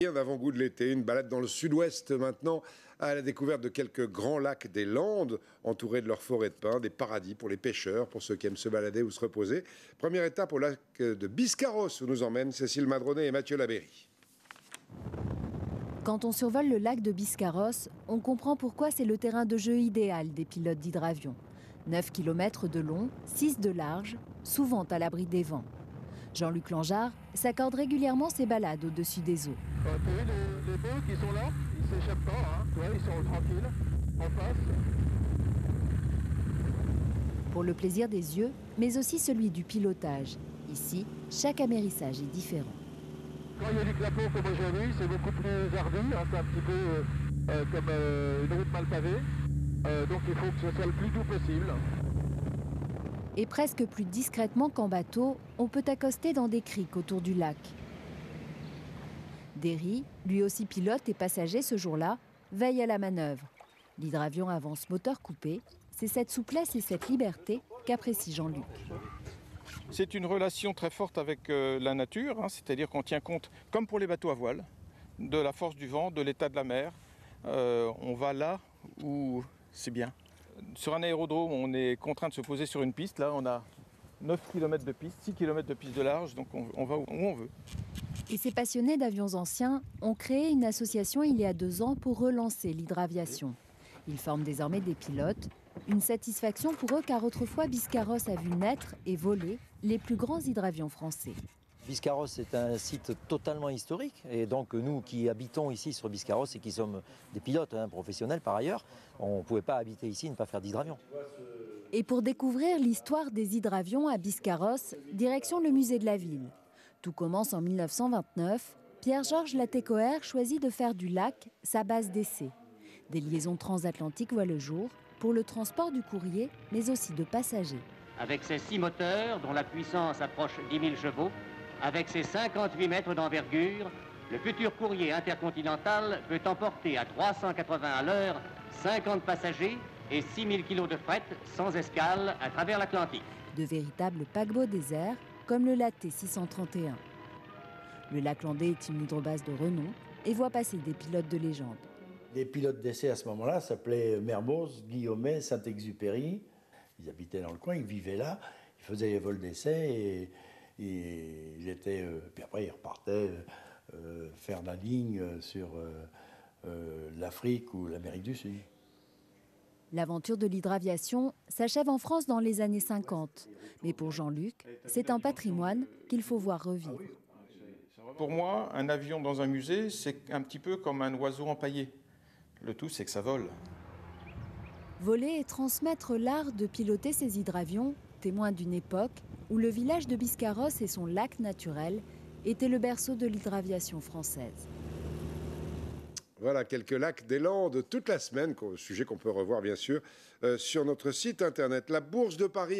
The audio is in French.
Un avant-goût de l'été, une balade dans le sud-ouest maintenant, à la découverte de quelques grands lacs des Landes, entourés de leurs forêts de pins, des paradis pour les pêcheurs, pour ceux qui aiment se balader ou se reposer. Première étape au lac de Biscarrosse où nous emmènent Cécile Madronnet et Mathieu Labéry. Quand on survole le lac de Biscarrosse, on comprend pourquoi c'est le terrain de jeu idéal des pilotes d'hydravion. 9 km de long, 6 de large, souvent à l'abri des vents. Jean-Luc Langeard s'accorde régulièrement ses balades au-dessus des eaux. Tu as vu les bœufs qui sont là? Ils s'échappent pas, hein. Tu vois, ils sont tranquilles, en face. Pour le plaisir des yeux, mais aussi celui du pilotage. Ici, chaque amérissage est différent. Quand il y a du clapot comme aujourd'hui, c'est beaucoup plus ardu, hein. C'est un petit peu comme une route mal pavée. Donc il faut que ce soit le plus doux possible. Et presque plus discrètement qu'en bateau, on peut accoster dans des criques autour du lac. Derry, lui aussi pilote et passager ce jour-là, veille à la manœuvre. L'hydravion avance moteur coupé. C'est cette souplesse et cette liberté qu'apprécie Jean-Luc. C'est une relation très forte avec la nature, hein, c'est-à-dire qu'on tient compte, comme pour les bateaux à voile, de la force du vent, de l'état de la mer. On va là où c'est bien. Sur un aérodrome, on est contraint de se poser sur une piste. Là, on a 9 km de piste, 6 km de piste de large, donc on va où on veut. Et ces passionnés d'avions anciens ont créé une association il y a 2 ans pour relancer l'hydraviation. Ils forment désormais des pilotes. Une satisfaction pour eux car autrefois Biscarrosse a vu naître et voler les plus grands hydravions français. Biscarrosse est un site totalement historique et donc nous qui habitons ici sur Biscarrosse et qui sommes des pilotes professionnels par ailleurs, on ne pouvait pas habiter ici et ne pas faire d'hydravion. Et pour découvrir l'histoire des hydravions à Biscarrosse, direction le musée de la ville. Tout commence en 1929. Pierre-Georges Latécoère choisit de faire du lac sa base d'essai. Des liaisons transatlantiques voient le jour pour le transport du courrier, mais aussi de passagers. Avec ses 6 moteurs, dont la puissance approche 10 000 chevaux, avec ses 58 mètres d'envergure, le futur courrier intercontinental peut emporter à 380 à l'heure 50 passagers et 6 000 kilos de fret sans escale à travers l'Atlantique. De véritables paquebots déserts, comme le Laté 631. Le lac landais est une hydrobase de renom et voit passer des pilotes de légende. Les pilotes d'essai à ce moment-là s'appelaient Mermoz, Guillaumet, Saint-Exupéry. Ils habitaient dans le coin, ils vivaient là, ils faisaient les vols d'essai et ils étaient. Puis après, ils repartaient faire la ligne sur l'Afrique ou l'Amérique du Sud. L'aventure de l'hydraviation s'achève en France dans les années 50. Mais pour Jean-Luc, c'est un patrimoine qu'il faut voir revivre. Pour moi, un avion dans un musée, c'est un petit peu comme un oiseau empaillé. Le tout, c'est que ça vole. Voler et transmettre l'art de piloter ces hydravions, témoin d'une époque où le village de Biscarrosse et son lac naturel étaient le berceau de l'hydraviation française. Voilà, quelques lacs des Landes toute la semaine, sujet qu'on peut revoir bien sûr sur notre site internet. La Bourse de Paris